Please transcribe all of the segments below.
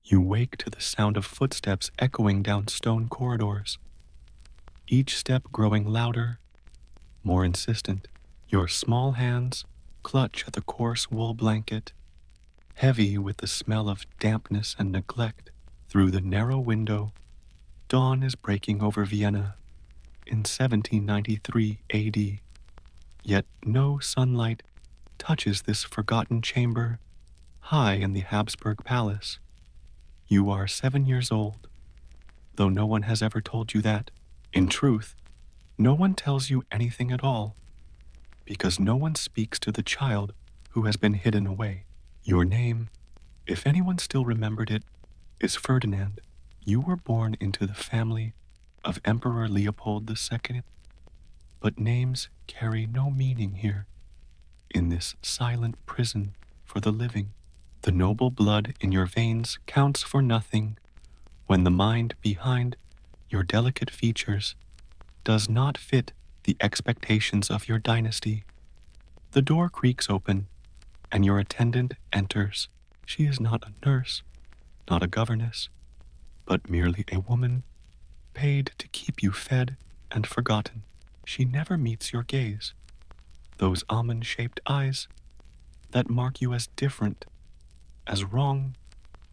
You wake to the sound of footsteps echoing down stone corridors, each step growing louder, more insistent. Your small hands clutch at the coarse wool blanket, heavy with the smell of dampness and neglect. Through the narrow window, dawn is breaking over Vienna in 1793 AD, yet no sunlight touches this forgotten chamber high in the Habsburg Palace. You are 7 years old, though no one has ever told you that. In truth, no one tells you anything at all, because no one speaks to the child who has been hidden away. Your name, if anyone still remembered it, is Ferdinand. You were born into the family of Emperor Leopold II, but names carry no meaning here. In this silent prison for the living, the noble blood in your veins counts for nothing when the mind behind your delicate features does not fit the expectations of your dynasty. The door creaks open, and your attendant enters. She is not a nurse, not a governess, but merely a woman paid to keep you fed and forgotten. She never meets your gaze, those almond-shaped eyes that mark you as different, as wrong,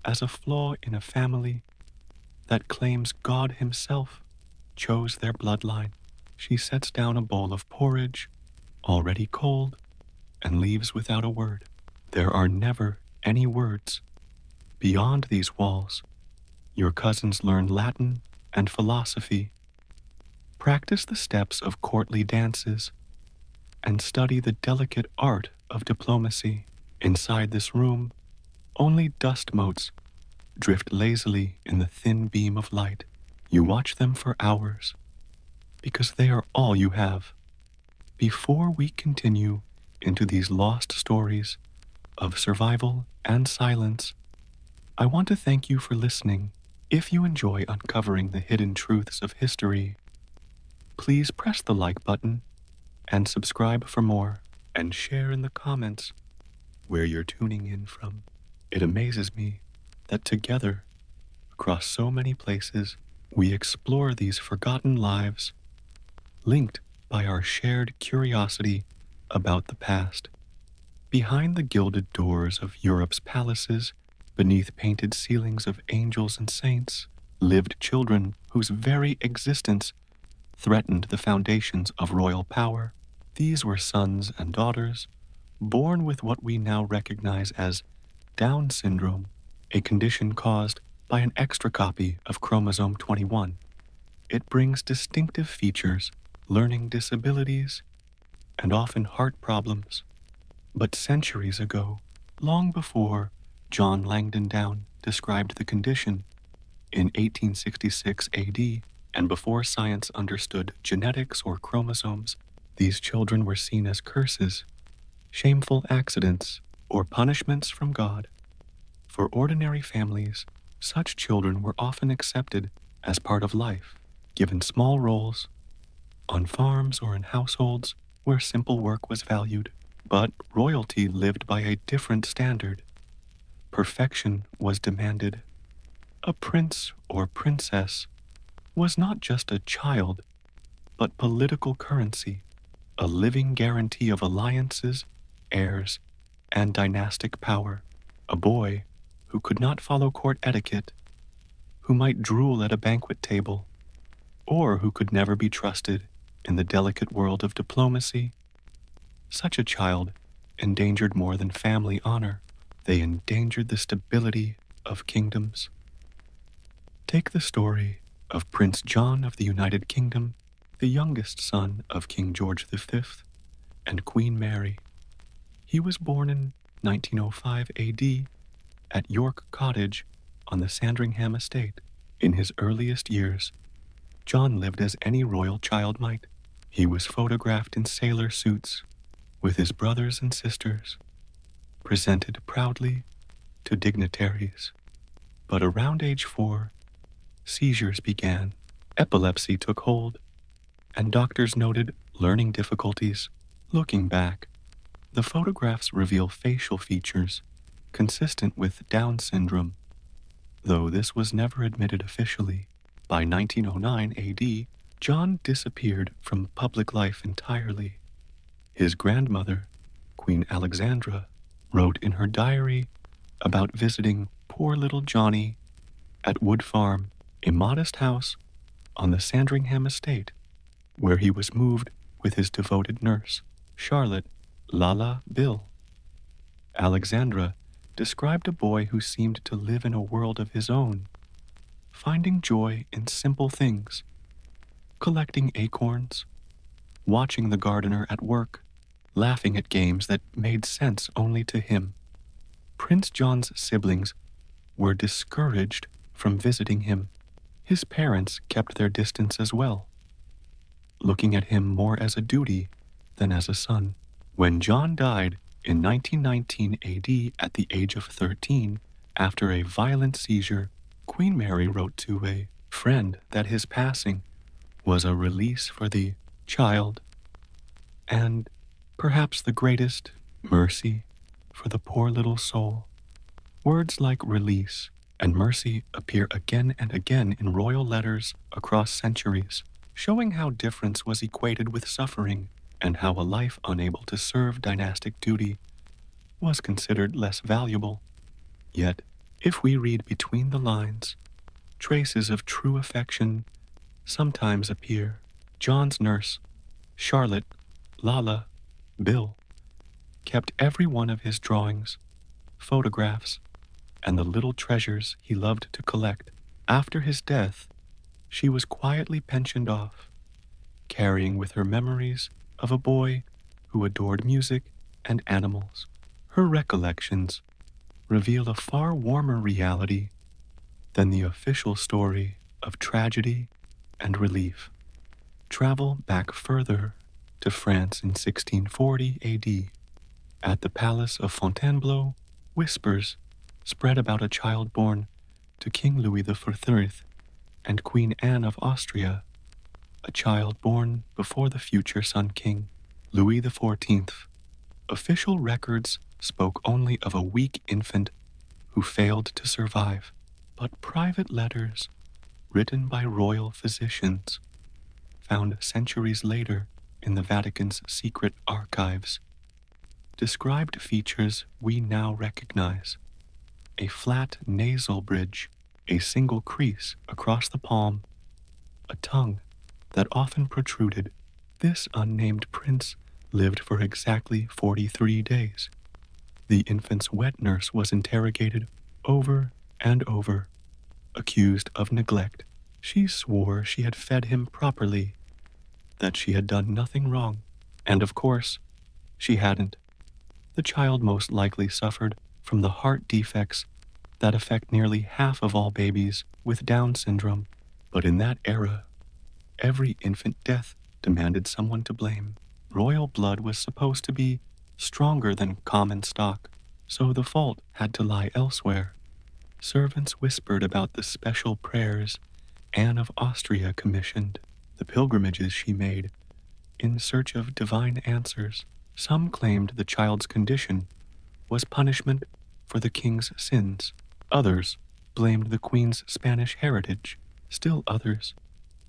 as a flaw in a family that claims God himself chose their bloodline. She sets down a bowl of porridge, already cold, and leaves without a word. There are never any words. Beyond these walls, your cousins learn Latin and philosophy, practice the steps of courtly dances, and study the delicate art of diplomacy. Inside this room, only dust motes drift lazily in the thin beam of light. You watch them for hours, because they are all you have. Before we continue into these lost stories of survival and silence, I want to thank you for listening. If you enjoy uncovering the hidden truths of history, please press the like button and subscribe for more, and share in the comments where you're tuning in from. It amazes me that together, across so many places, we explore these forgotten lives, linked by our shared curiosity about the past. Behind the gilded doors of Europe's palaces, beneath painted ceilings of angels and saints, lived children whose very existence threatened the foundations of royal power. These were sons and daughters, born with what we now recognize as Down syndrome, a condition caused by an extra copy of chromosome 21. It brings distinctive features, learning disabilities, and often heart problems. But centuries ago, long before John Langdon Down described the condition in 1866 AD, and before science understood genetics or chromosomes, these children were seen as curses, shameful accidents, or punishments from God. For ordinary families, such children were often accepted as part of life, given small roles on farms or in households where simple work was valued. But royalty lived by a different standard. Perfection was demanded. A prince or princess was not just a child, but political currency, a living guarantee of alliances, heirs, and dynastic power. A boy who could not follow court etiquette, who might drool at a banquet table, or who could never be trusted in the delicate world of diplomacy. Such a child endangered more than family honor. They endangered the stability of kingdoms. Take the story of Prince John of the United Kingdom, the youngest son of King George V and Queen Mary. He was born in 1905 AD at York Cottage on the Sandringham estate. In his earliest years, John lived as any royal child might. He was photographed in sailor suits with his brothers and sisters, presented proudly to dignitaries. But around age 4, seizures began, epilepsy took hold, and doctors noted learning difficulties. Looking back, the photographs reveal facial features consistent with Down syndrome, though this was never admitted officially. By 1909 AD, John disappeared from public life entirely. His grandmother, Queen Alexandra, wrote in her diary about visiting poor little Johnny at Wood Farm, a modest house on the Sandringham estate, where he was moved with his devoted nurse, Charlotte Lala Bill. Alexandra described a boy who seemed to live in a world of his own, finding joy in simple things, collecting acorns, watching the gardener at work, laughing at games that made sense only to him. Prince John's siblings were discouraged from visiting him. His parents kept their distance as well, looking at him more as a duty than as a son. When John died in 1919 AD at the age of 13, after a violent seizure, Queen Mary wrote to a friend that his passing was a release for the child and perhaps the greatest mercy for the poor little soul. Words like release and mercy appear again and again in royal letters across centuries, showing how difference was equated with suffering and how a life unable to serve dynastic duty was considered less valuable. Yet, if we read between the lines, traces of true affection sometimes appear. John's nurse, Charlotte Lala Bill, kept every one of his drawings, photographs, and the little treasures he loved to collect. After his death, she was quietly pensioned off, carrying with her memories of a boy who adored music and animals. Her recollections reveal a far warmer reality than the official story of tragedy and relief. Travel back further to France in 1640 AD. At the Palace of Fontainebleau, whispers spread about a child born to King Louis XIV and Queen Anne of Austria, a child born before the future Sun King, Louis XIV. Official records spoke only of a weak infant who failed to survive, but private letters written by royal physicians found centuries later in the Vatican's secret archives described features we now recognize: a flat nasal bridge, a single crease across the palm, a tongue that often protruded. This unnamed prince lived for exactly 43 days. The infant's wet nurse was interrogated over and over, accused of neglect. She swore she had fed him properly, that she had done nothing wrong, and of course, she hadn't. The child most likely suffered from the heart defects that affect nearly half of all babies with Down syndrome. But in that era, every infant death demanded someone to blame. Royal blood was supposed to be stronger than common stock, so the fault had to lie elsewhere. Servants whispered about the special prayers Anne of Austria commissioned, the pilgrimages she made in search of divine answers. Some claimed the child's condition was punishment for the king's sins. Others blamed the queen's Spanish heritage. Still others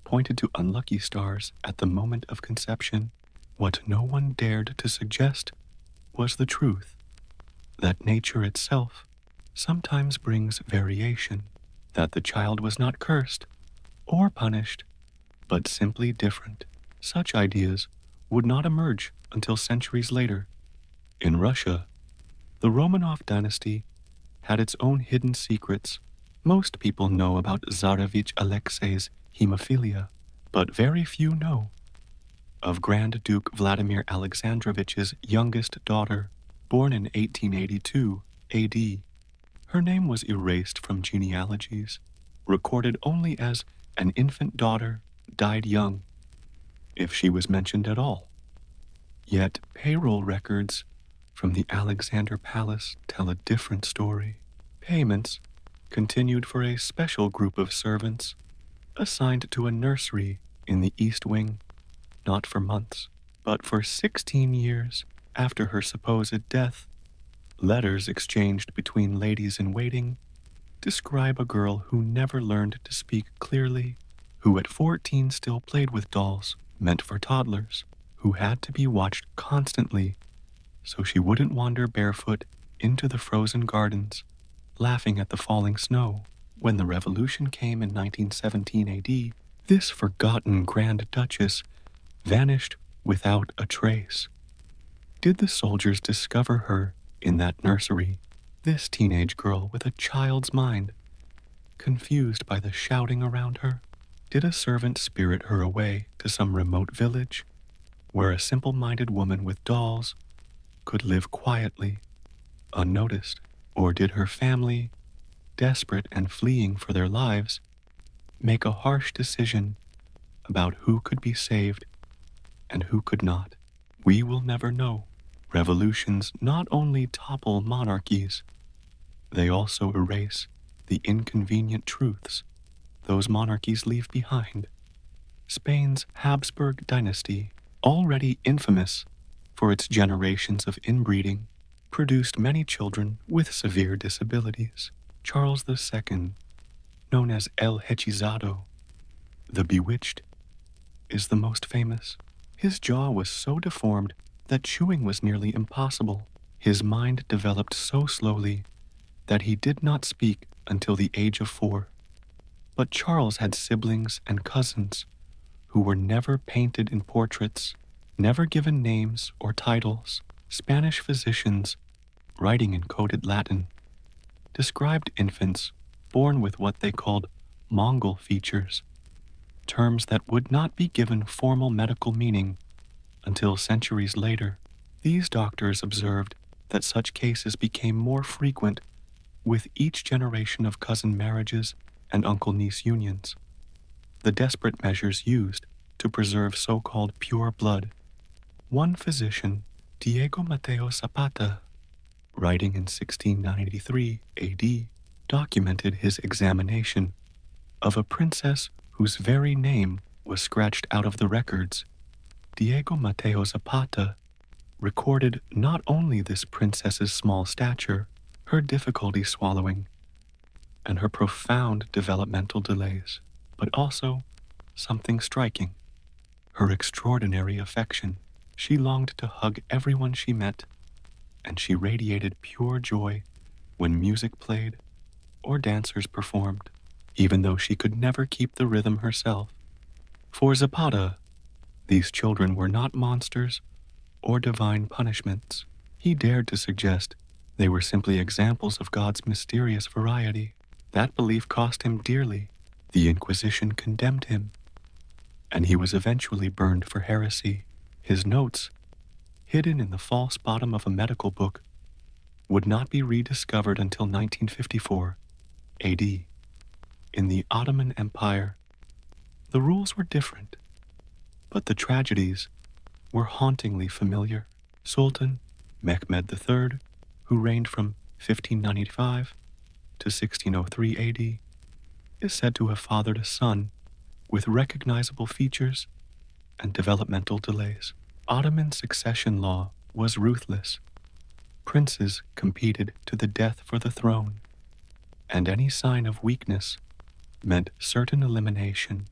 pointed to unlucky stars at the moment of conception. What no one dared to suggest was the truth, that nature itself sometimes brings variation, that the child was not cursed or punished, but simply different. Such ideas would not emerge until centuries later. In Russia, the Romanov dynasty had its own hidden secrets. Most people know about Tsarevich Alexei's hemophilia, but very few know of Grand Duke Vladimir Alexandrovich's youngest daughter, born in 1882 AD. Her name was erased from genealogies, recorded only as an infant daughter died young, if she was mentioned at all. Yet payroll records from the Alexander Palace tell a different story. Payments continued for a special group of servants assigned to a nursery in the East Wing, not for months, but for 16 years after her supposed death. Letters exchanged between ladies in waiting describe a girl who never learned to speak clearly, who at 14 still played with dolls meant for toddlers, who had to be watched constantly so she wouldn't wander barefoot into the frozen gardens, laughing at the falling snow. When the revolution came in 1917 AD, this forgotten Grand Duchess vanished without a trace. Did the soldiers discover her in that nursery, this teenage girl with a child's mind, confused by the shouting around her? Did a servant spirit her away to some remote village, where a simple-minded woman with dolls could live quietly, unnoticed? Or did her family, desperate and fleeing for their lives, make a harsh decision about who could be saved and who could not? We will never know. Revolutions not only topple monarchies, they also erase the inconvenient truths those monarchies leave behind. Spain's Habsburg dynasty, already infamous for its generations of inbreeding, produced many children with severe disabilities. Charles II, known as El Hechizado, the Bewitched, is the most famous. His jaw was so deformed that chewing was nearly impossible. His mind developed so slowly that he did not speak until the age of 4. But Charles had siblings and cousins who were never painted in portraits, never given names or titles. Spanish physicians, writing in coded Latin, described infants born with what they called Mongol features, terms that would not be given formal medical meaning until centuries later. These doctors observed that such cases became more frequent with each generation of cousin marriages and uncle-niece unions. The desperate measures used to preserve so-called pure blood. One physician, Diego Mateo Zapata, writing in 1693 AD, documented his examination of a princess whose very name was scratched out of the records. Diego Mateo Zapata recorded not only this princess's small stature, her difficulty swallowing, and her profound developmental delays, but also something striking: her extraordinary affection. She longed to hug everyone she met, and she radiated pure joy when music played or dancers performed, even though she could never keep the rhythm herself. For Zapata, these children were not monsters or divine punishments. He dared to suggest they were simply examples of God's mysterious variety. That belief cost him dearly. The Inquisition condemned him, and he was eventually burned for heresy. His notes, hidden in the false bottom of a medical book, would not be rediscovered until 1954 AD. In the Ottoman Empire, the rules were different, but the tragedies were hauntingly familiar. Sultan Mehmed III, who reigned from 1595 to 1603 AD, is said to have fathered a son with recognizable features and developmental delays. Ottoman succession law was ruthless. Princes competed to the death for the throne, and any sign of weakness meant certain elimination.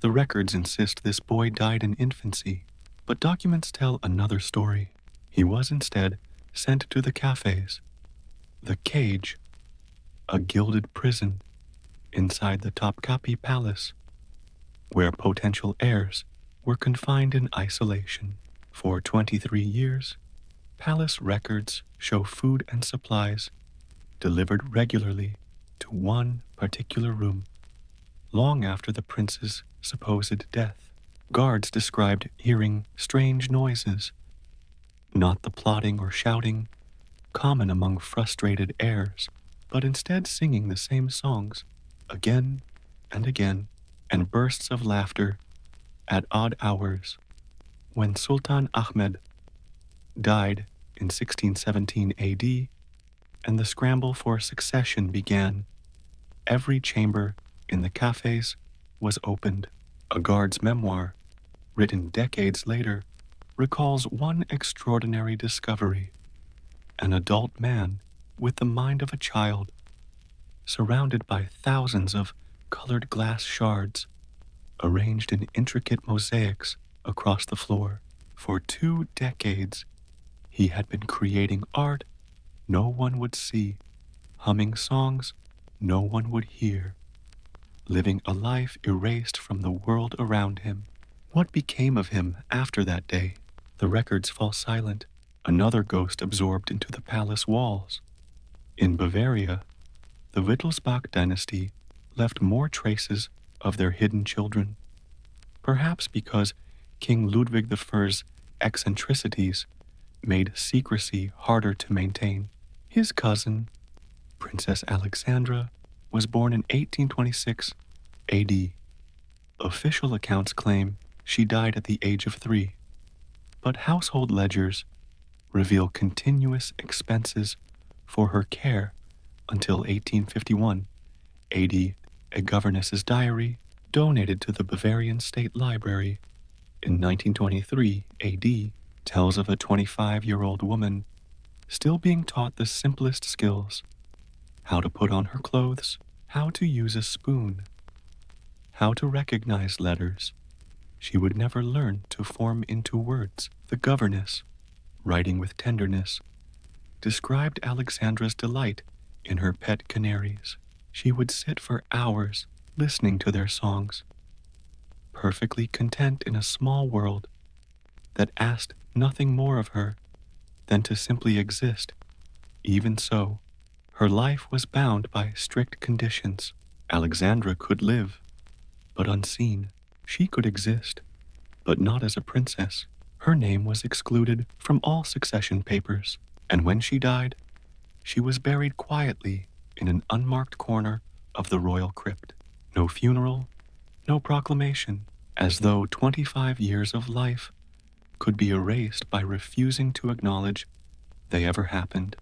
The records insist this boy died in infancy, but documents tell another story. He was instead sent to the cafes, the cage, a gilded prison inside the Topkapi Palace, where potential heirs were confined in isolation. For 23 years, palace records show food and supplies delivered regularly to one particular room. Long after the prince's supposed death, guards described hearing strange noises, not the plotting or shouting common among frustrated heirs, but instead singing the same songs again and again, and bursts of laughter at odd hours. When Sultan Ahmed died in 1617 AD and the scramble for succession began, every chamber in the cafes was opened. A guard's memoir, written decades later, recalls one extraordinary discovery: an adult man with the mind of a child surrounded by thousands of colored glass shards arranged in intricate mosaics across the floor. For 2 decades, he had been creating art no one would see, humming songs no one would hear, living a life erased from the world around him. What became of him after that day? The records fall silent, another ghost absorbed into the palace walls. In Bavaria, the Wittelsbach dynasty left more traces of their hidden children, perhaps because King Ludwig I's eccentricities made secrecy harder to maintain. His cousin, Princess Alexandra, was born in 1826 AD. Official accounts claim she died at the age of 3, but household ledgers reveal continuous expenses for her care until 1851 AD. A governess's diary donated to the Bavarian State Library in 1923 AD tells of a 25-year-old woman still being taught the simplest skills: how to put on her clothes, how to use a spoon, how to recognize letters she would never learn to form into words. The governess, writing with tenderness, described Alexandra's delight in her pet canaries. She would sit for hours listening to their songs, perfectly content in a small world that asked nothing more of her than to simply exist. Even so, her life was bound by strict conditions. Alexandra could live, but unseen. She could exist, but not as a princess. Her name was excluded from all succession papers, and when she died, she was buried quietly in an unmarked corner of the royal crypt. No funeral, no proclamation, as though 25 years of life could be erased by refusing to acknowledge they ever happened.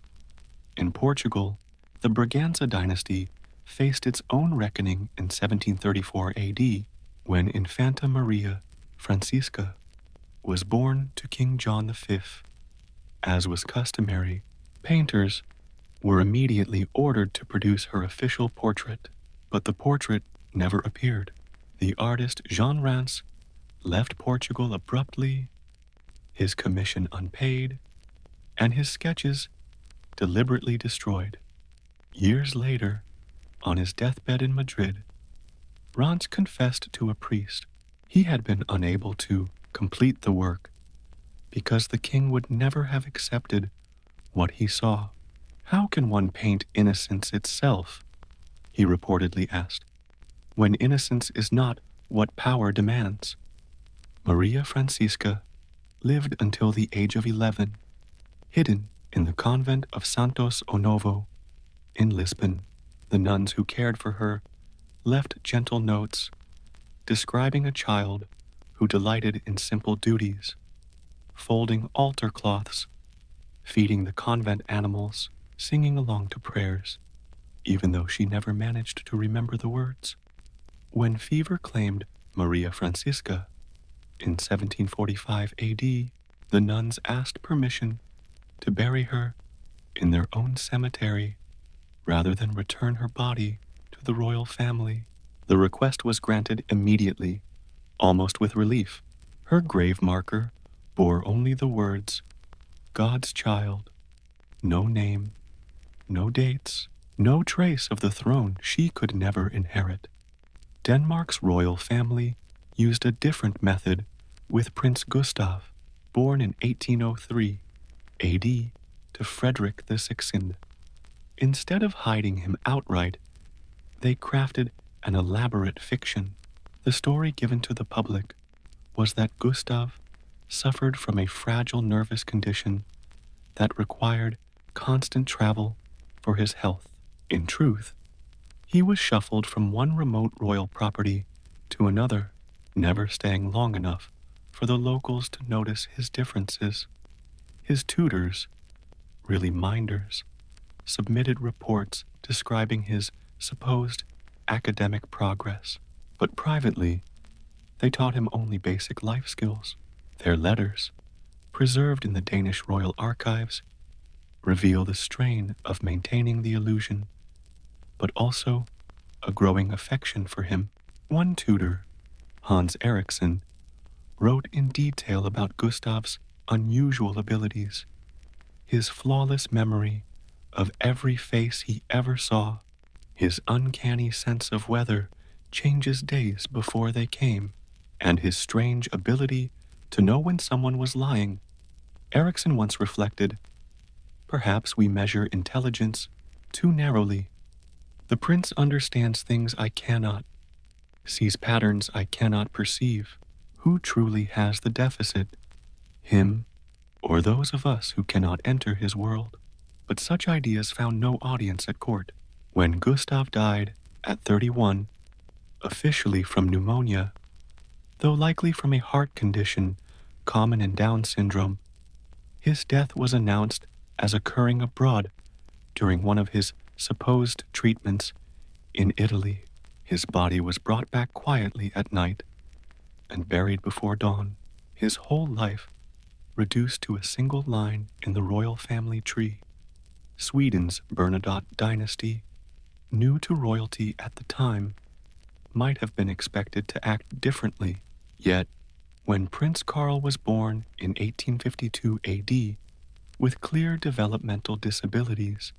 In Portugal, the Braganza dynasty faced its own reckoning in 1734 AD, when Infanta Maria Francisca was born to King John V. As was customary, painters were immediately ordered to produce her official portrait, but the portrait never appeared. The artist Jean Rance left Portugal abruptly, his commission unpaid, and his sketches deliberately destroyed. Years later, on his deathbed in Madrid, Rance confessed to a priest he had been unable to complete the work because the king would never have accepted what he saw. "How can one paint innocence itself?" he reportedly asked, "when innocence is not what power demands?" Maria Francisca lived until the age of 11, hidden in the convent of Santos Onovo in Lisbon. The nuns who cared for her left gentle notes describing a child who delighted in simple duties, folding altar cloths, feeding the convent animals, singing along to prayers, even though she never managed to remember the words. When fever claimed Maria Francisca in 1745 AD, the nuns asked permission to bury her in their own cemetery rather than return her body to the royal family. The request was granted immediately, almost with relief. Her grave marker bore only the words, "God's child," no name, no dates, no trace of the throne she could never inherit. Denmark's royal family used a different method with Prince Gustav, born in 1803 AD to Frederick II. Instead of hiding him outright, they crafted an elaborate fiction. The story given to the public was that Gustav suffered from a fragile nervous condition that required constant travel for his health. In truth, he was shuffled from one remote royal property to another, never staying long enough for the locals to notice his differences. His tutors, really minders, submitted reports describing his supposed academic progress, but privately, they taught him only basic life skills. Their letters, preserved in the Danish royal archives, reveal the strain of maintaining the illusion. but also a growing affection for him. One tutor, Hans Eriksson, wrote in detail about Gustav's unusual abilities, his flawless memory of every face he ever saw, his uncanny sense of weather changes days before they came, and his strange ability to know when someone was lying. Eriksson once reflected, "Perhaps we measure intelligence too narrowly. The prince understands things I cannot, sees patterns I cannot perceive. Who truly has the deficit? Him, or those of us who cannot enter his world?" But such ideas found no audience at court. When Gustav died at 31, officially from pneumonia, though likely from a heart condition common in Down syndrome, his death was announced as occurring abroad during one of his supposed treatments in Italy. His body was brought back quietly at night and buried before dawn, his whole life reduced to a single line in the royal family tree. Sweden's Bernadotte dynasty, new to royalty at the time, might have been expected to act differently. Yet, when Prince Karl was born in 1852 AD, with clear developmental disabilities,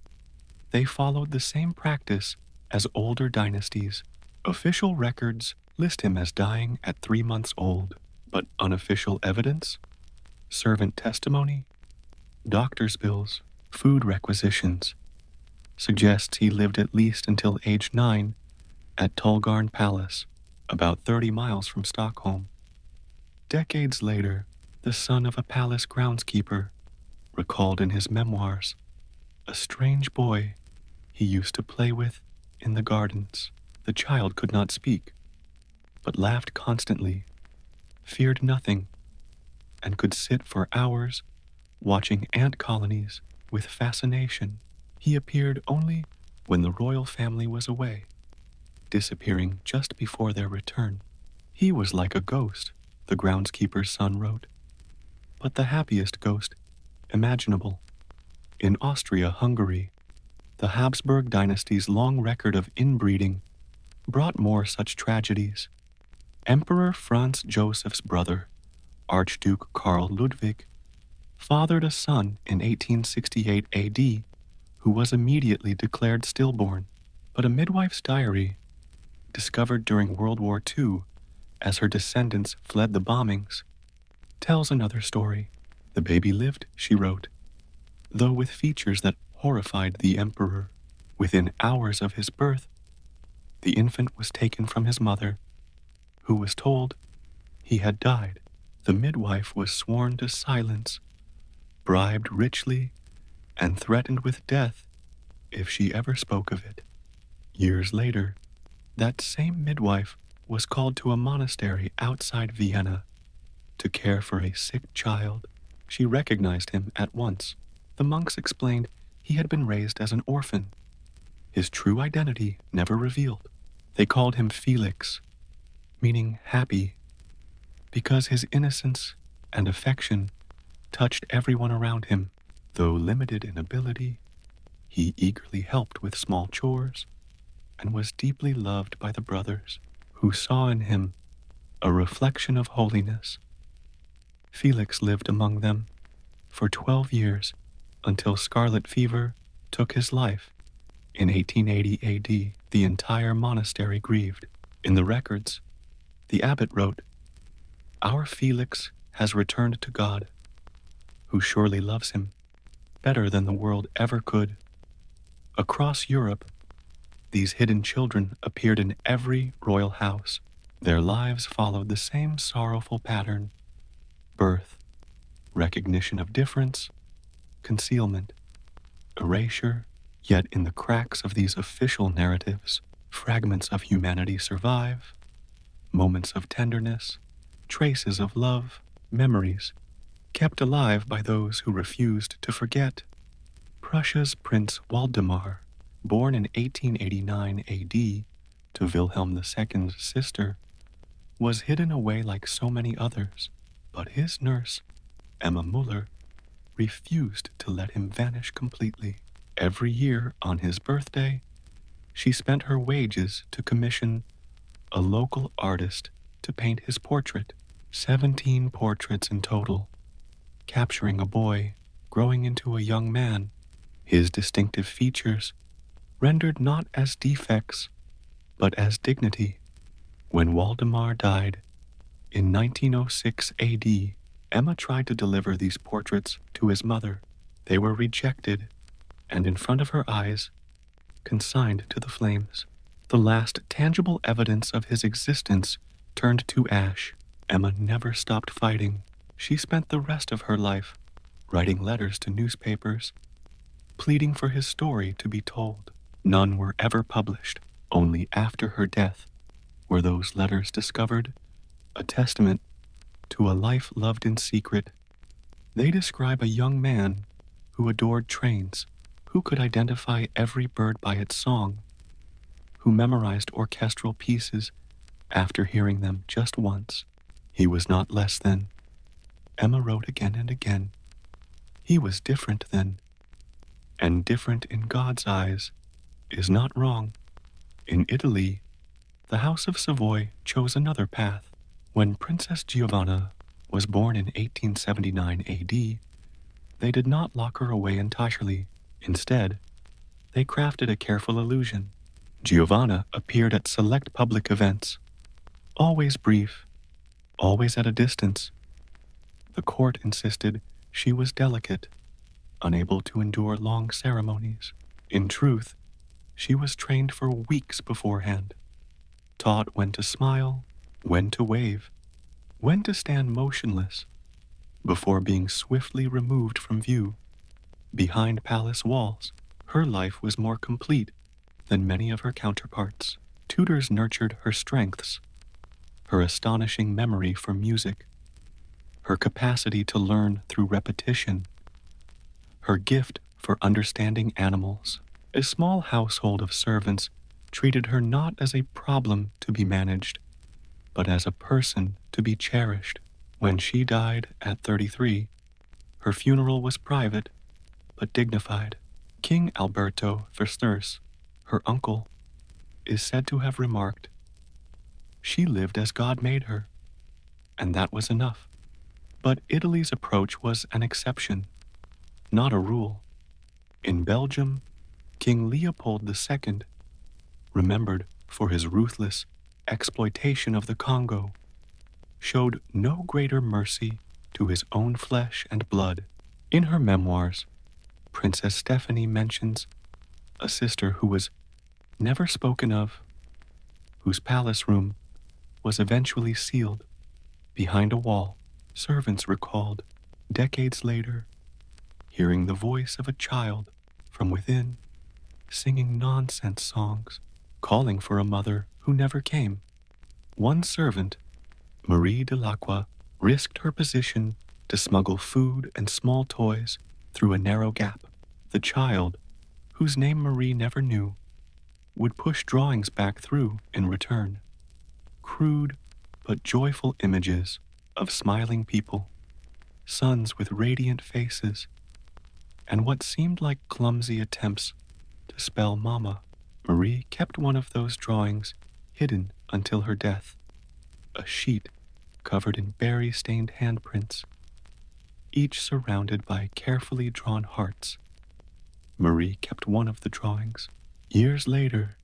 they followed the same practice as older dynasties. Official records list him as dying at 3 months old, but unofficial evidence, servant testimony, doctor's bills, food requisitions, suggests he lived at least until age 9 at Habsburg Palace, about 30 miles from Stockholm. Decades later, the son of a palace groundskeeper recalled in his memoirs a strange boy he used to play with in the gardens. The child could not speak, but laughed constantly, feared nothing, and could sit for hours watching ant colonies with fascination. He appeared only when the royal family was away, disappearing just before their return. He was like a ghost, the groundskeeper's son wrote, but the happiest ghost imaginable. In Austria-Hungary, the Habsburg dynasty's long record of inbreeding brought more such tragedies. Emperor Franz Joseph's brother, Archduke Karl Ludwig, fathered a son in 1868 AD who was immediately declared stillborn, but a midwife's diary, discovered during World War II as her descendants fled the bombings, tells another story. The baby lived, she wrote, though with features that horrified the emperor. Within hours of his birth, the infant was taken from his mother, who was told he had died. The midwife was sworn to silence, bribed richly, and threatened with death if she ever spoke of it. Years later, that same midwife was called to a monastery outside Vienna to care for a sick child. She recognized him at once. The monks explained he had been raised as an orphan, his true identity never revealed. They called him Felix, meaning happy, because his innocence and affection touched everyone around him. Though limited in ability, he eagerly helped with small chores and was deeply loved by the brothers, who saw in him a reflection of holiness. Felix lived among them for 12 years until scarlet fever took his life. In 1880 AD, the entire monastery grieved. In the records, the abbot wrote, "Our Felix has returned to God, who surely loves him better than the world ever could." Across Europe, these hidden children appeared in every royal house. Their lives followed the same sorrowful pattern: birth, recognition of difference, concealment, erasure. Yet in the cracks of these official narratives, fragments of humanity survive, moments of tenderness, traces of love, memories kept alive by those who refused to forget. Prussia's Prince Waldemar, born in 1889 AD to Wilhelm II's sister, was hidden away like so many others, but his nurse, Emma Muller, refused to let him vanish completely. Every year on his birthday, She spent her wages to commission a local artist to paint his portrait, 17 portraits in total, capturing a boy growing into a young man, his distinctive features rendered not as defects, but as dignity. When Waldemar died in 1906 AD, Emma tried to deliver these portraits to his mother. They were rejected, and in front of her eyes, consigned to the flames. The last tangible evidence of his existence turned to ash. Emma never stopped fighting. She spent the rest of her life writing letters to newspapers, pleading for his story to be told. None were ever published. Only after her death were those letters discovered, a testament to a life loved in secret. They describe a young man who adored trains, who could identify every bird by its song, who memorized orchestral pieces after hearing them just once. He was not less than. Emma wrote again and again. He was different then, and different in God's eyes is not wrong. In Italy, the House of Savoy chose another path. When Princess Giovanna was born in 1879 AD, they did not lock her away entirely. Instead, they crafted a careful illusion. Giovanna appeared at select public events, always brief, always at a distance. The court insisted she was delicate, unable to endure long ceremonies. In truth, she was trained for weeks beforehand, taught when to smile, when to wave, when to stand motionless, before being swiftly removed from view. Behind palace walls, her life was more complete than many of her counterparts. Tutors nurtured her strengths, her astonishing memory for music, her capacity to learn through repetition, her gift for understanding animals. A small household of servants treated her not as a problem to be managed, but as a person to be cherished. When she died at 33, her funeral was private, but dignified. King Alberto I, her uncle, is said to have remarked, "She lived as God made her," and that was enough. But Italy's approach was an exception, not a rule. In Belgium, King Leopold II, remembered for his ruthless exploitation of the Congo, showed no greater mercy to his own flesh and blood. In her memoirs, Princess Stephanie mentions a sister who was never spoken of, whose palace room was eventually sealed behind a wall. Servants recalled, decades later, hearing the voice of a child from within, singing nonsense songs, calling for a mother who never came. One servant, Marie Delacroix, risked her position to smuggle food and small toys through a narrow gap. The child, whose name Marie never knew, would push drawings back through in return. Crude but joyful images of smiling people, sons with radiant faces, and what seemed like clumsy attempts to spell Mama. Marie kept one of those drawings hidden until her death, a sheet covered in berry-stained handprints, each surrounded by carefully drawn hearts. Marie kept one of the drawings. Years later,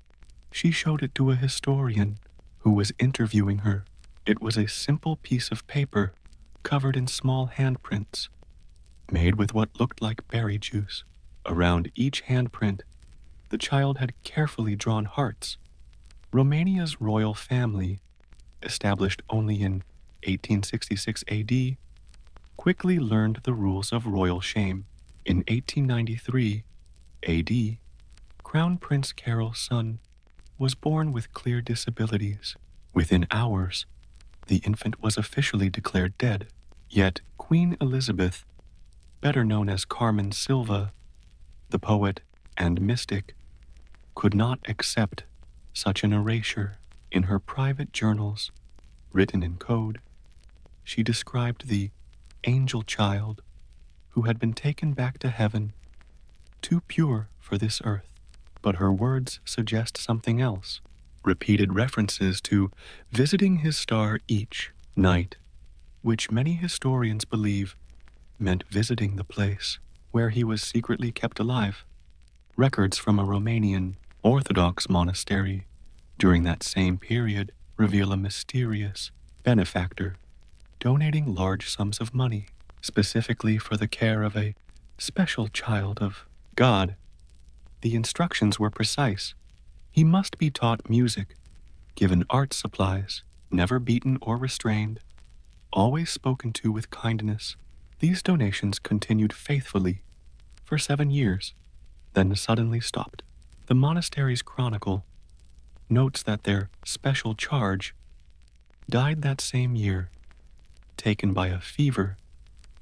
she showed it to a historian who was interviewing her. It was a simple piece of paper covered in small handprints, made with what looked like berry juice. Around each handprint, the child had carefully drawn hearts. Romania's royal family, established only in 1866 AD, quickly learned the rules of royal shame. In 1893 AD, Crown Prince Carol's son was born with clear disabilities. Within hours, the infant was officially declared dead. Yet Queen Elizabeth, better known as Carmen Silva, the poet and mystic, could not accept such an erasure. In her private journals, written in code, she described the angel child who had been taken back to heaven, too pure for this earth. but her words suggest something else. Repeated references to visiting his star each night, which many historians believe meant visiting the place where he was secretly kept alive. Records from a Romanian Orthodox monastery during that same period reveal a mysterious benefactor donating large sums of money specifically for the care of a special child of God. The instructions were precise. He must be taught music, given art supplies, never beaten or restrained, always spoken to with kindness. These donations continued faithfully for 7 years, then suddenly stopped. The monastery's chronicle notes that their special charge died that same year, taken by a fever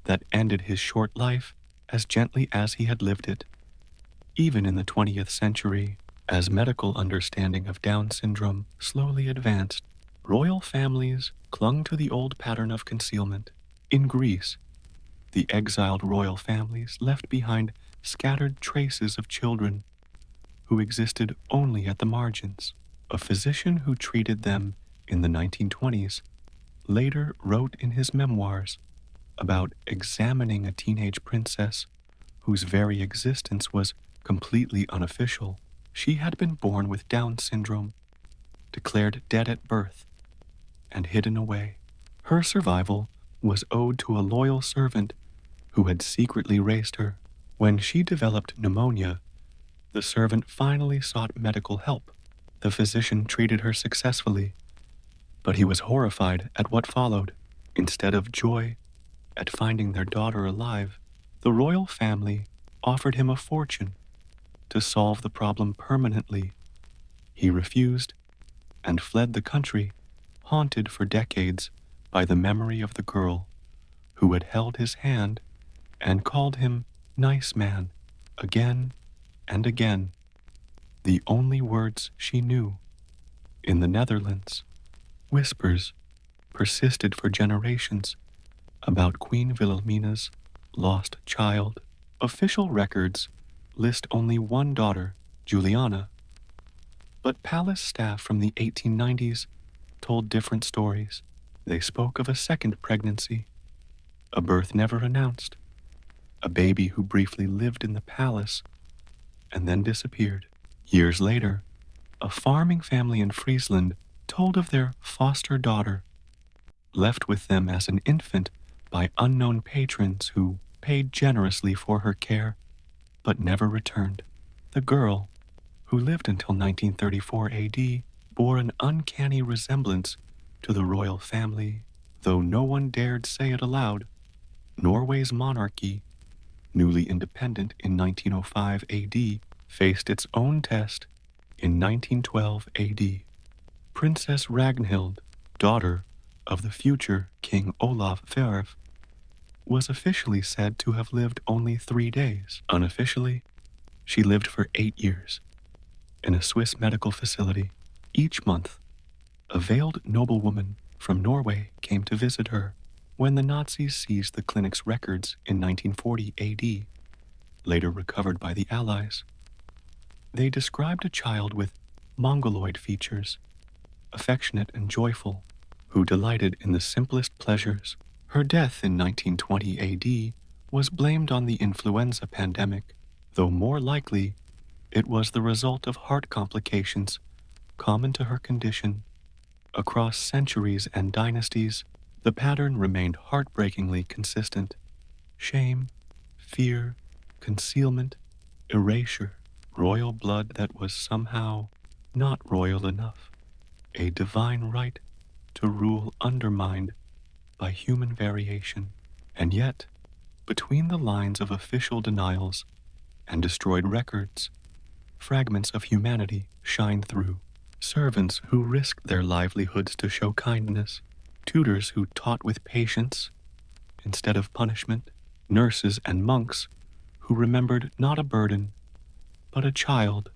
that ended his short life as gently as he had lived it. Even in the 20th century, as medical understanding of Down syndrome slowly advanced, royal families clung to the old pattern of concealment. In Greece, the exiled royal families left behind scattered traces of children who existed only at the margins. A physician who treated them in the 1920s later wrote in his memoirs about examining a teenage princess whose very existence was completely unofficial. She had been born with Down syndrome, declared dead at birth, and hidden away. Her survival was owed to a loyal servant who had secretly raised her. When she developed pneumonia, the servant finally sought medical help. The physician treated her successfully, but he was horrified at what followed. Instead of joy at finding their daughter alive, the royal family offered him a fortune to solve the problem permanently. He refused and fled the country, haunted for decades by the memory of the girl who had held his hand and called him nice man again and again, the only words she knew. In the Netherlands, whispers persisted for generations about Queen Wilhelmina's lost child. Official records list only one daughter, Juliana, but palace staff from the 1890s told different stories. They spoke of a second pregnancy, a birth never announced, a baby who briefly lived in the palace and then disappeared. Years later, a farming family in Friesland told of their foster daughter, left with them as an infant by unknown patrons who paid generously for her care, but never returned. The girl, who lived until 1934 AD, bore an uncanny resemblance to the royal family, though no one dared say it aloud. Norway's monarchy, newly independent in 1905 AD, faced its own test in 1912 AD. Princess Ragnhild, daughter of the future King Olaf Verf, was officially said to have lived only 3 days. Unofficially, she lived for 8 years in a Swiss medical facility. Each month, a veiled noblewoman from Norway came to visit her. When the Nazis seized the clinic's records in 1940 AD, later recovered by the Allies, they described a child with mongoloid features, affectionate and joyful, who delighted in the simplest pleasures. Her death in 1920 AD was blamed on the influenza pandemic, though more likely it was the result of heart complications common to her condition. Across centuries and dynasties, the pattern remained heartbreakingly consistent. Shame, fear, concealment, erasure, royal blood that was somehow not royal enough, a divine right to rule undermined by human variation. And yet, between the lines of official denials and destroyed records, fragments of humanity shine through. Servants who risked their livelihoods to show kindness, tutors who taught with patience instead of punishment, nurses and monks who remembered not a burden, but a child,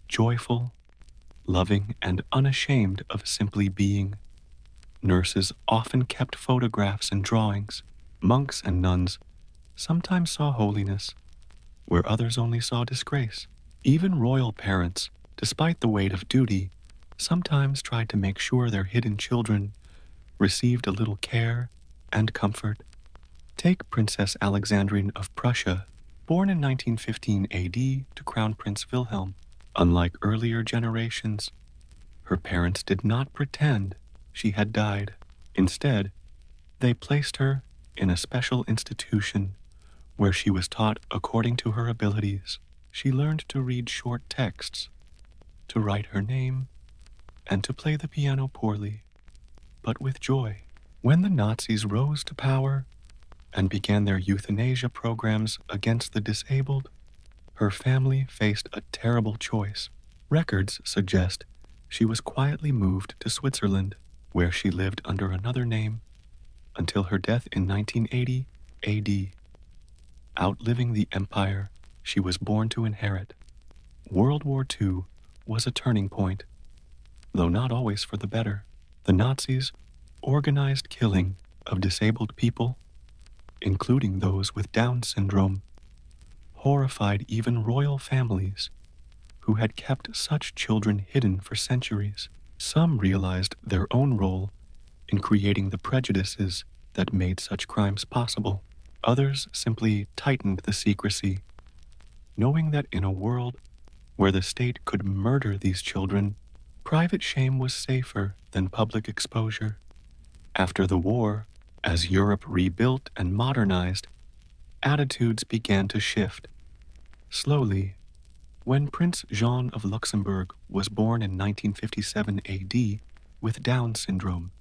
joyful, loving, and unashamed of simply being. Nurses often kept photographs and drawings. Monks and nuns sometimes saw holiness where others only saw disgrace. Even royal parents, despite the weight of duty, sometimes tried to make sure their hidden children received a little care and comfort. Take Princess Alexandrine of Prussia, born in 1915 AD to Crown Prince Wilhelm. Unlike earlier generations, her parents did not pretend she had died. Instead, they placed her in a special institution where she was taught according to her abilities. She learned to read short texts, to write her name, and to play the piano poorly, but with joy. When the Nazis rose to power and began their euthanasia programs against the disabled, her family faced a terrible choice. Records suggest she was quietly moved to Switzerland, where she lived under another name until her death in 1980 AD. Outliving the empire she was born to inherit, World War II was a turning point, though not always for the better. The Nazis organized killing of disabled people, including those with Down syndrome, horrified even royal families who had kept such children hidden for centuries. Some realized their own role in creating the prejudices that made such crimes possible. Others simply tightened the secrecy, knowing that in a world where the state could murder these children, private shame was safer than public exposure. After the war, as Europe rebuilt and modernized, attitudes began to shift. Slowly, when Prince Jean of Luxembourg was born in 1957 AD with Down syndrome,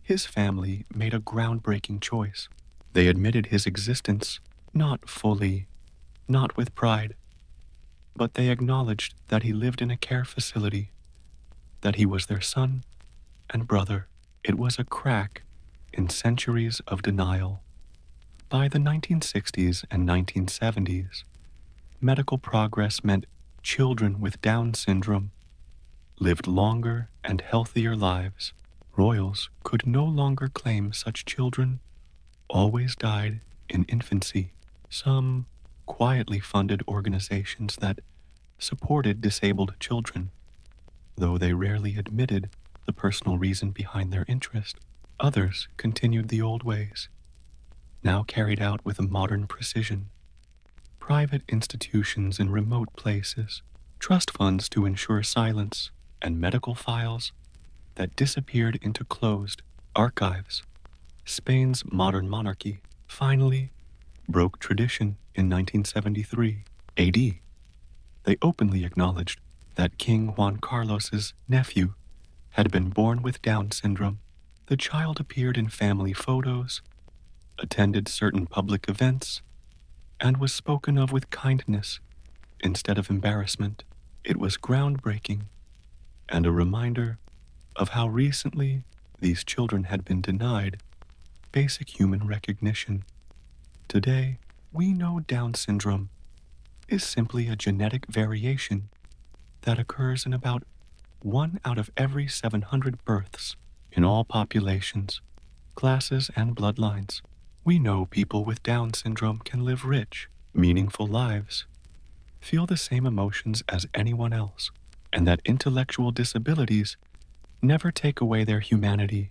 his family made a groundbreaking choice. They admitted his existence, not fully, not with pride, but they acknowledged that he lived in a care facility, that he was their son and brother. It was a crack in centuries of denial. By the 1960s and 1970s, medical progress meant children with Down syndrome lived longer and healthier lives. Royals could no longer claim such children always died in infancy. Some quietly funded organizations that supported disabled children, though they rarely admitted the personal reason behind their interest. Others continued the old ways, now carried out with a modern precision. Private institutions in remote places, trust funds to ensure silence, and medical files that disappeared into closed archives. Spain's modern monarchy finally broke tradition in 1973 AD. They openly acknowledged that King Juan Carlos's nephew had been born with Down syndrome. The child appeared in family photos, attended certain public events, and was spoken of with kindness instead of embarrassment. It was groundbreaking and a reminder of how recently these children had been denied basic human recognition. Today, we know Down syndrome is simply a genetic variation that occurs in about 1 out of every 700 births in all populations, classes, and bloodlines. We know people with Down syndrome can live rich, meaningful lives, feel the same emotions as anyone else, and that intellectual disabilities never take away their humanity.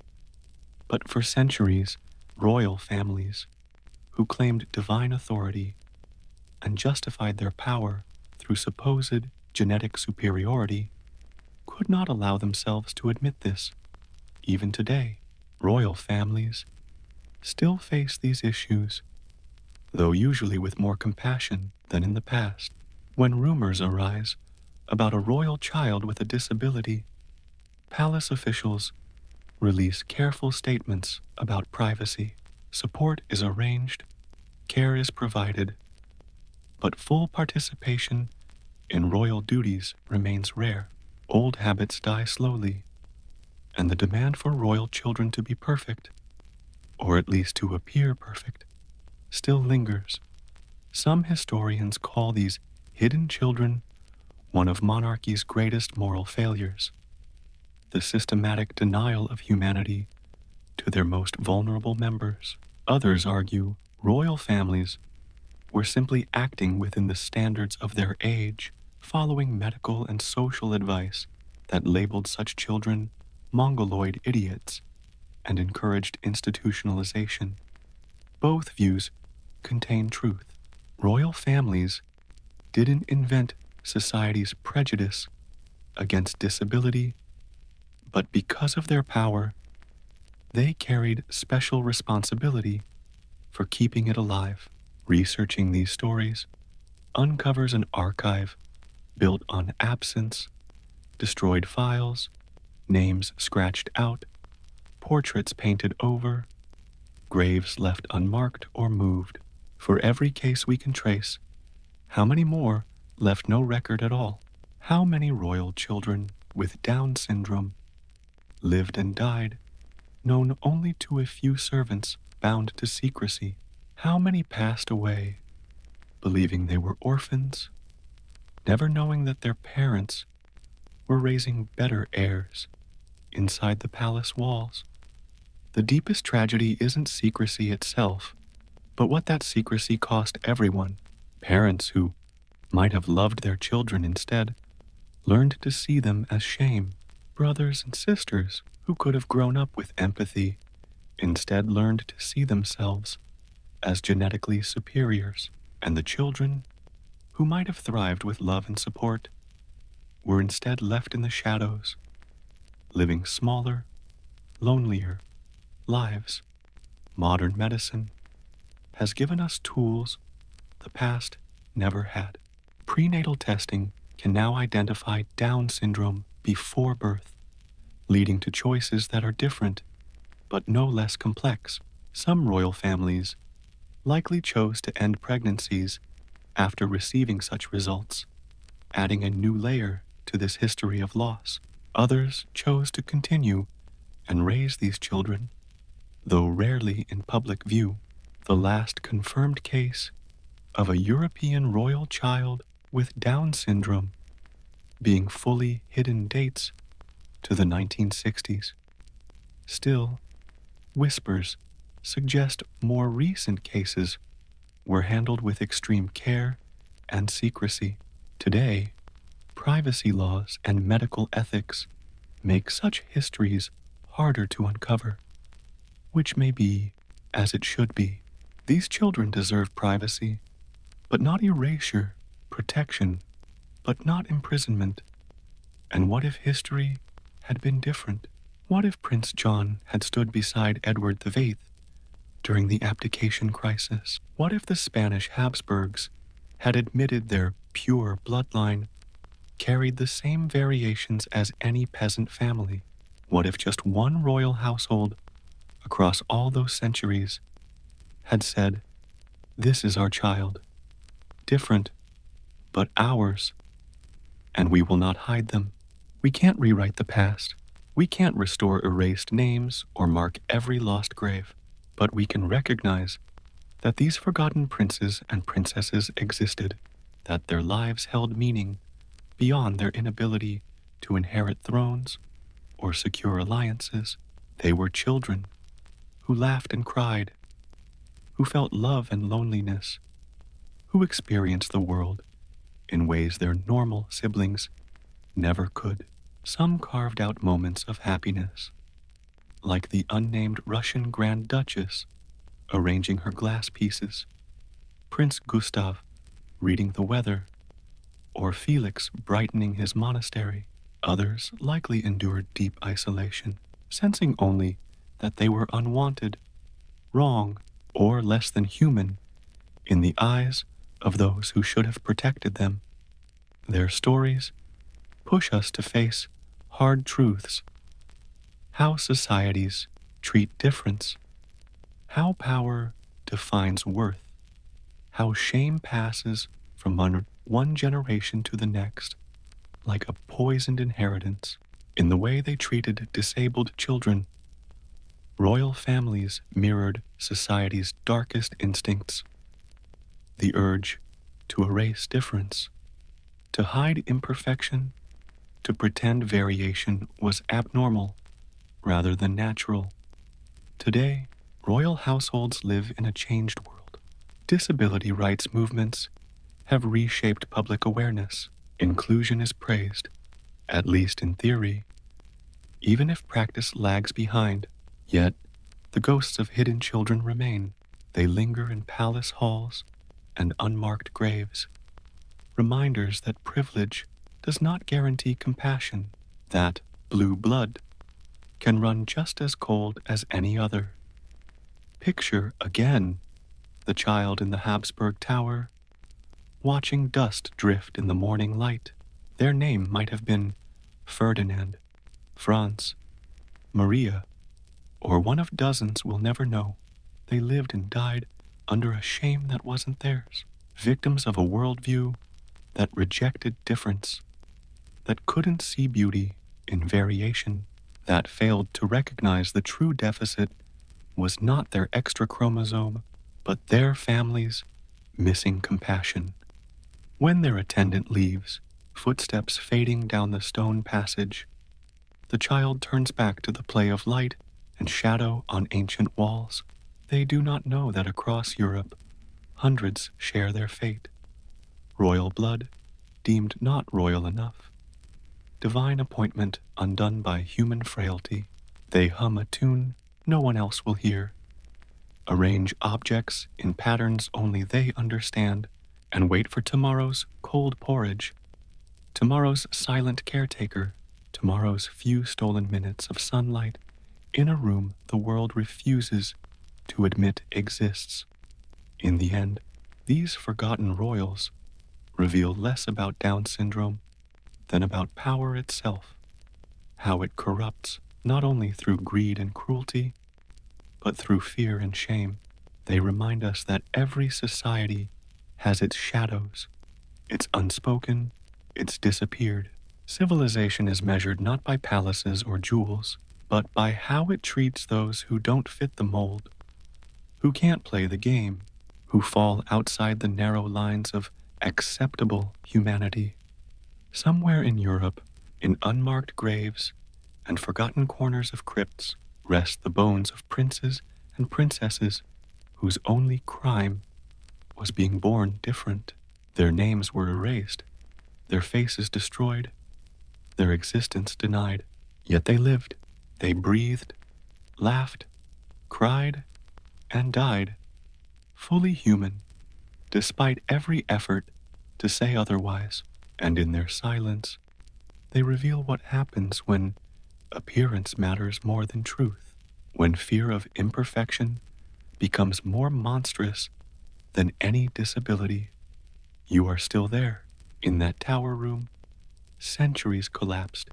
But for centuries, royal families, who claimed divine authority and justified their power through supposed genetic superiority, could not allow themselves to admit this. Even today, royal families still face these issues, though usually with more compassion than in the past. When rumors arise about a royal child with a disability, palace officials release careful statements about privacy. Support is arranged, care is provided, but full participation in royal duties remains rare. Old habits die slowly, and the demand for royal children to be perfect, or at least to appear perfect, still lingers. Some historians call these hidden children one of monarchy's greatest moral failures, the systematic denial of humanity to their most vulnerable members. Others argue royal families were simply acting within the standards of their age following medical and social advice that labeled such children mongoloid idiots and encouraged institutionalization. Both views contain truth. Royal families didn't invent society's prejudice against disability, but because of their power, they carried special responsibility for keeping it alive. Researching these stories uncovers an archive built on absence, destroyed files, names scratched out, portraits painted over, graves left unmarked or moved. For every case we can trace, how many more left no record at all? How many royal children with Down syndrome lived and died, known only to a few servants bound to secrecy? How many passed away, believing they were orphans, never knowing that their parents were raising better heirs inside the palace walls? The deepest tragedy isn't secrecy itself, but what that secrecy cost everyone. Parents who might have loved their children instead learned to see them as shame. Brothers and sisters who could have grown up with empathy instead learned to see themselves as genetically superiors. And the children who might have thrived with love and support were instead left in the shadows, living smaller, lonelier lives. Modern medicine has given us tools the past never had. Prenatal testing can now identify Down syndrome before birth, leading to choices that are different but no less complex. Some royal families likely chose to end pregnancies after receiving such results, adding a new layer to this history of loss. Others chose to continue and raise these children, though rarely in public view. The last confirmed case of a European royal child with Down syndrome being fully hidden dates to the 1960s. Still, whispers suggest more recent cases were handled with extreme care and secrecy. Today, privacy laws and medical ethics make such histories harder to uncover, which may be as it should be. These children deserve privacy, but not erasure, protection, but not imprisonment. And what if history had been different? What if Prince John had stood beside Edward VIII during the abdication crisis? What if the Spanish Habsburgs had admitted their pure bloodline carried the same variations as any peasant family? What if just one royal household across all those centuries had said, "This is our child, different, but ours, and we will not hide them"? We can't rewrite the past. We can't restore erased names or mark every lost grave, but we can recognize that these forgotten princes and princesses existed, that their lives held meaning beyond their inability to inherit thrones or secure alliances. They were children who laughed and cried, who felt love and loneliness, who experienced the world in ways their normal siblings never could. Some carved out moments of happiness, like the unnamed Russian Grand Duchess arranging her glass pieces, Prince Gustav reading the weather, or Felix brightening his monastery. Others likely endured deep isolation, sensing only that they were unwanted, wrong, or less than human in the eyes of those who should have protected them. Their stories push us to face hard truths: how societies treat difference, how power defines worth, how shame passes from one generation to the next, like a poisoned inheritance. In the way they treated disabled children, royal families mirrored society's darkest instincts: the urge to erase difference, to hide imperfection, to pretend variation was abnormal rather than natural. Today, royal households live in a changed world. Disability rights movements have reshaped public awareness. Inclusion is praised, at least in theory, even if practice lags behind. Yet, the ghosts of hidden children remain. They linger in palace halls and unmarked graves, reminders that privilege does not guarantee compassion, that blue blood can run just as cold as any other. Picture, again, the child in the Habsburg Tower, watching dust drift in the morning light. Their name might have been Ferdinand, Franz, Maria, or one of dozens we'll never know. They lived and died under a shame that wasn't theirs, victims of a worldview that rejected difference, that couldn't see beauty in variation, that failed to recognize the true deficit was not their extra chromosome, but their family's missing compassion. When their attendant leaves, footsteps fading down the stone passage, the child turns back to the play of light and shadow on ancient walls. They do not know that across Europe, hundreds share their fate. Royal blood deemed not royal enough. Divine appointment undone by human frailty. They hum a tune no one else will hear, arrange objects in patterns only they understand, and wait for tomorrow's cold porridge, tomorrow's silent caretaker, tomorrow's few stolen minutes of sunlight in a room the world refuses to admit exists. In the end, these forgotten royals reveal less about Down syndrome than about power itself, how it corrupts not only through greed and cruelty, but through fear and shame. They remind us that every society has its shadows, its unspoken, its disappeared. Civilization is measured not by palaces or jewels, but by how it treats those who don't fit the mold, who can't play the game, who fall outside the narrow lines of acceptable humanity. Somewhere in Europe, in unmarked graves and forgotten corners of crypts, rest the bones of princes and princesses whose only crime was being born different. Their names were erased, their faces destroyed, their existence denied. Yet they lived, they breathed, laughed, cried, and died, fully human, despite every effort to say otherwise. And in their silence, they reveal what happens when appearance matters more than truth, when fear of imperfection becomes more monstrous than any disability. You are still there, in that tower room. Centuries collapsed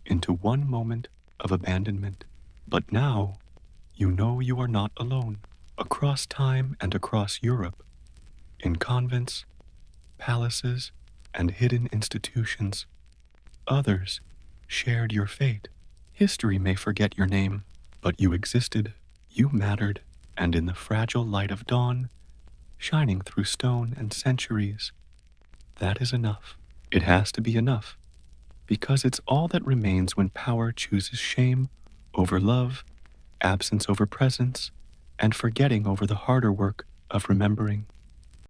into one moment of abandonment. But now, you know you are not alone. Across time and across Europe, in convents, palaces, and hidden institutions, others shared your fate. History may forget your name, but you existed, you mattered, and in the fragile light of dawn, shining through stone and centuries, that is enough. It has to be enough, because it's all that remains when power chooses shame over love, absence over presence, and forgetting over the harder work of remembering.